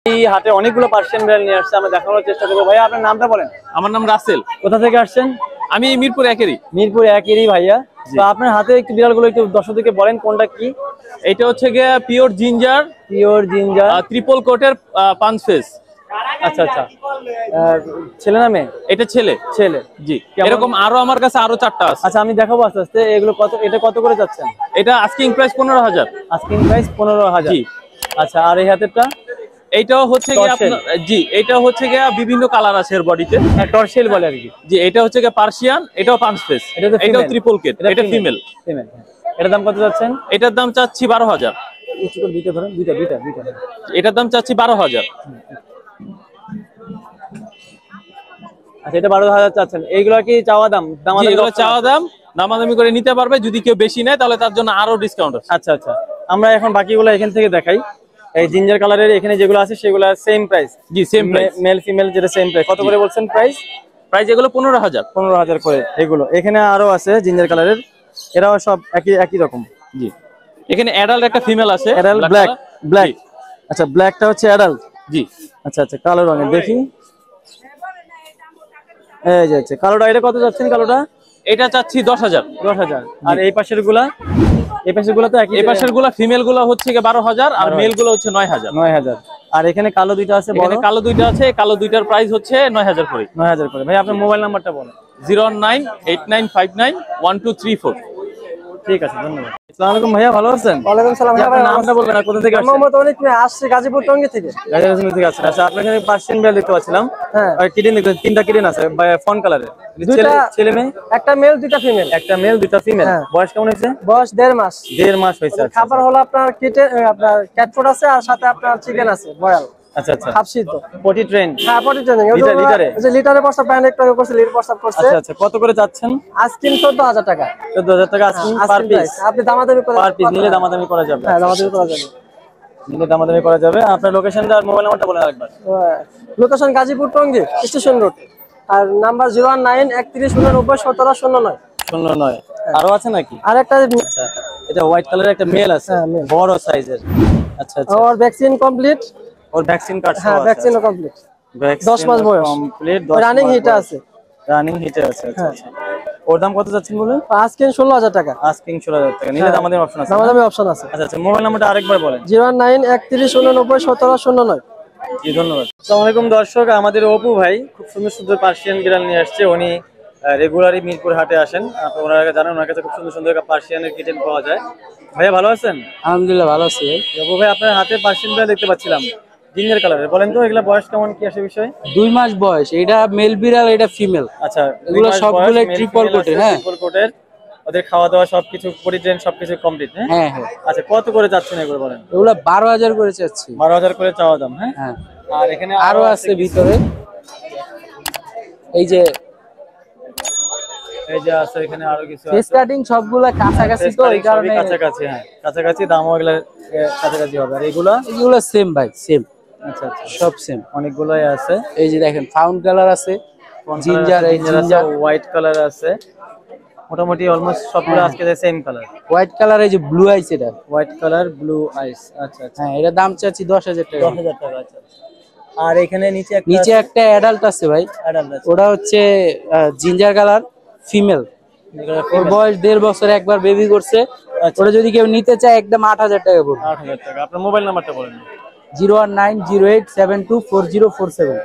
এই হাটে অনেকগুলো পার্সিয়ান বিড়াল নিয়ে আসছে, আমরা দেখানোর চেষ্টা করবো। ভাইয়া আপনার নামটা বলেন। আমার নাম রাসেল। কোথা থেকে আসছেন? আমি মিরপুর একেরই। মিরপুর একেরই ভাইয়া। তো আপনার হাতে একটু বিড়ালগুলো একটু দর্শকদেরকে বলেন কোনটা কি। এটা হচ্ছে গিয়ে পিওর জিঞ্জার, ট্রিপল কোটের পাঁচ ফেস। আচ্ছা আচ্ছা, ছেলে না মেয়ে? এটা ছেলে। ছেলে, জি। এরকম আরো আমার কাছে আরো 4টা আছে। আচ্ছা আমি দেখাবো আস্তে আস্তে। এগুলো কত, এটা কত করে যাচ্ছেন? এটা আস্কিং প্রাইস 15,000। Asking price 15,000। জি। আচ্ছা, আর এই হাতেরটা? এইটাও হচ্ছে গিয়ে আপনার, জি, এটা হচ্ছে গিয়ে বিভিন্ন কালার আছে এর বডিতে। টর্সেল বলে আর কি। জি, এটা হচ্ছে গিয়ে পার্সিয়ান, এটাও পাঁচ ফেস, এটাও ট্রিপল কোট, এটা ফিমেল। এটার দাম কত যাচ্ছেন? এটার দাম চাচ্ছি 12,000। দুইটা ধরেন, দুইটা। এটার দাম চাচ্ছি 12,000। আচ্ছা, এটা 12,000 চাচ্ছেন। এইগুলো কি চাওয়া দাম? এগুলো চাওয়া দাম, দামাদামি করে নিতে পারবে। যদি কেউ বেশি নেয় তাহলে তার জন্য আরো ডিসকাউন্ট আছে। আচ্ছা আচ্ছা, আমরা এখন বাকিগুলো এখান থেকে দেখাই। এই জিঞ্জার কালারের এখানে যেগুলো আছে সেগুলো সেম প্রাইস? জি, সেম প্রাইস। মেল ফিমেল যেটা সেম প্রাইস। কত করে বলছেন প্রাইস? এগুলো 15,000। 15,000 করে এগুলো। এখানে আরো আছে জিঞ্জার কালারের, এরাও সব একই রকম। জি, এখানে অ্যাডাল্ট একটা ফিমেল আছে, অ্যাডাল্ট ব্ল্যাক। আচ্ছা, ব্ল্যাকটা হচ্ছে অ্যাডাল্ট। জি। আচ্ছা আচ্ছা, কালো রঙের দেখি। এই যে আচ্ছা, কালোটা এটা কত যাচ্ছেন? কালোটা এটা চাচ্ছি 10,000। 10,000। আর এই পাশের গুলা? এই পাশের গুলা তো একই। এই পাশের গুলা ফিমেল গুলা হচ্ছে 12,000 আর মেল গুলো হচ্ছে 9,000। 9,000। আর এখানে কালো দুইটা আছে, বড় কালো দুইটা আছে। কালো দুইটার প্রাইস হচ্ছে 9,000 করে। 9,000 করে। ভাই আপনার মোবাইল নাম্বারটা বলেন। 01989591234। ঠিক আছে, ধন্যবাদ। আসসালামু আলাইকুম ভাইয়া, ভালো আছেন? ওয়ালাইকুম সালাম। আপনার নামটা বলবেন আর কোথা থেকে আসছেন? মোহাম্মদ অনিক মিয়া, আসছে গাজীপুর টঙ্গী থেকে। গাজীপুর থেকে আসছেন। আচ্ছা, আপনার এখানে পার্সিয়ান বিড়াল দেখতে পাচ্ছিলাম। হ্যাঁ, আর কিটেন দেখতে, 3টা কিটেন আছে ফন কালারের। ছেলে মেয়ে? একটা মেল দুইটা ফিমেল। একটা মেল দুইটা ফিমেল। বয়স কেমন হয়েছে? বয়স 1.5 মাস। 1.5 মাস হয়েছে। খাবার হলো আপনার আপনার ক্যাট ফুড আছে আর সাথে আপনার চিকেন আছে বয়াল। আচ্ছা আচ্ছা, হাফ সিদ্ধ। Potty train? হ্যাঁ, পটি ট্রেনিং। লিটারে? এই যে লিটারে প্রস্তাব প্যান একটু করছে, লিটার প্রস্তাব করছে। আচ্ছা আচ্ছা, কত করে যাচ্ছেন? আস্কিং 14,000 টাকা। 14,000 টাকা আস্কিং পার পিস। আপনি দামাদামি করে পার পিস নিলে দামাদামি করা যাবে। হ্যাঁ, দামাদামি করা যাবে। নিলে দামাদামি করা যাবে। আপনার লোকেশনটা আর মোবাইল নাম্বারটা বলেন আরেকবার। Location Gazipur Tongi station road. আর নাম্বার 01931901709। 09। আরো আছে নাকি? আর একটা আচ্ছা, এটা হোয়াইট কালারের একটা মেল আছে, বড় সাইজের। আচ্ছা আচ্ছা, ওর ভ্যাকসিন কমপ্লিট। ওর ভ্যাকসিন কার্ড? হ্যাঁ, ভ্যাকসিনও কমপ্লিট। 10 মাস বয়স কমপ্লিট। রানিং হিটে আছে। রানিং হিটে আছে। আচ্ছা আচ্ছা, ওর দাম কত যাচ্ছেন বলেন? আস্কিং 16,000 টাকা। আস্কিং 16,000 টাকা। নিলে দামাদামি অপশন আছে? দামাদামি অপশন আছে। আচ্ছা আচ্ছা, মোবাইল নাম্বারটা আরেকবার বলেন। 01931901709। জি, ধন্যবাদ। আসসালামু আলাইকুম দর্শক, আমাদের অপু ভাই খুব সুন্দর সুন্দর পার্সিয়ান বিড়াল নিয়ে আসছে। উনি রেগুলারই মিরপুর হাটে আসেন। আপনারা ওনারা জানেন, ওনার কাছে খুব সুন্দর সুন্দর পার্সিয়ানের কিটেন পাওয়া যায়। ভাইয়া ভালো আছেন? আলহামদুলিল্লাহ ভালো আছি ভাই। অপু ভাই, আপনার হাতে পার্সিয়ান বিড়াল দেখতে পাচ্ছিলাম, জিঞ্জার কালারের। বলেন তো এগুলা বয়স কেমন, কি আসে বিষয়? 2 মাস বয়স। এটা মেল বিড়াল, এটা ফিমেল। আচ্ছা, এগুলো সবগুলো ট্রিপল কোটের। হ্যাঁ, ট্রিপল কোটের। ওদের খাওয়া দাওয়া সবকিছু পরিট্রেন সবকিছু কমপ্লিট। হ্যাঁ হ্যাঁ। আচ্ছা, কত করে যাচ্ছেন এগুলো বলেন? এগুলো 12,000 করে চাচ্ছি। 12,000 করে চাওয়া দাম। হ্যাঁ হ্যাঁ। আর এখানে আরো আছে ভিতরে। এই যে আছে, এখানে আরো কিছু ফেস কাটিং সবগুলা কাছাকাছি, তো এই কারণে কাছাকাছি। হ্যাঁ, কাছাকাছি, দামও এগুলা কাছাকাছি হবে। আর এগুলো সেম ভাই, সেম। আচ্ছা আচ্ছা, সব সেম। অনেকগুলাই আছে। এই যে দেখেন, ফাউন্ড কালার আছে, জিঞ্জার, এই জিঞ্জার, হোয়াইট কালার আছে। মোটামুটি অলমোস্ট সবগুলো আজকে সেম কালার। হোয়াইট কালার, এই যে ব্লু আইস, এটা হোয়াইট কালার ব্লু আইস। আচ্ছা আচ্ছা, হ্যাঁ, এটা দাম চাচ্ছি 10,000 টাকা। 10,000 টাকা। আচ্ছা, আর এখানে নিচে একটা অ্যাডাল্ট আছে ভাই। ওটা হচ্ছে জিঞ্জার কালার, ফিমেল। ওর বয়স 1.5 বছর, একবার বেবি করছে। ওটা যদি কেউ নিতে চায় একদম 8,000 টাকা পড়বে। 8,000 টাকা। আপনার মোবাইল নাম্বারটা বলেন। 01908724047।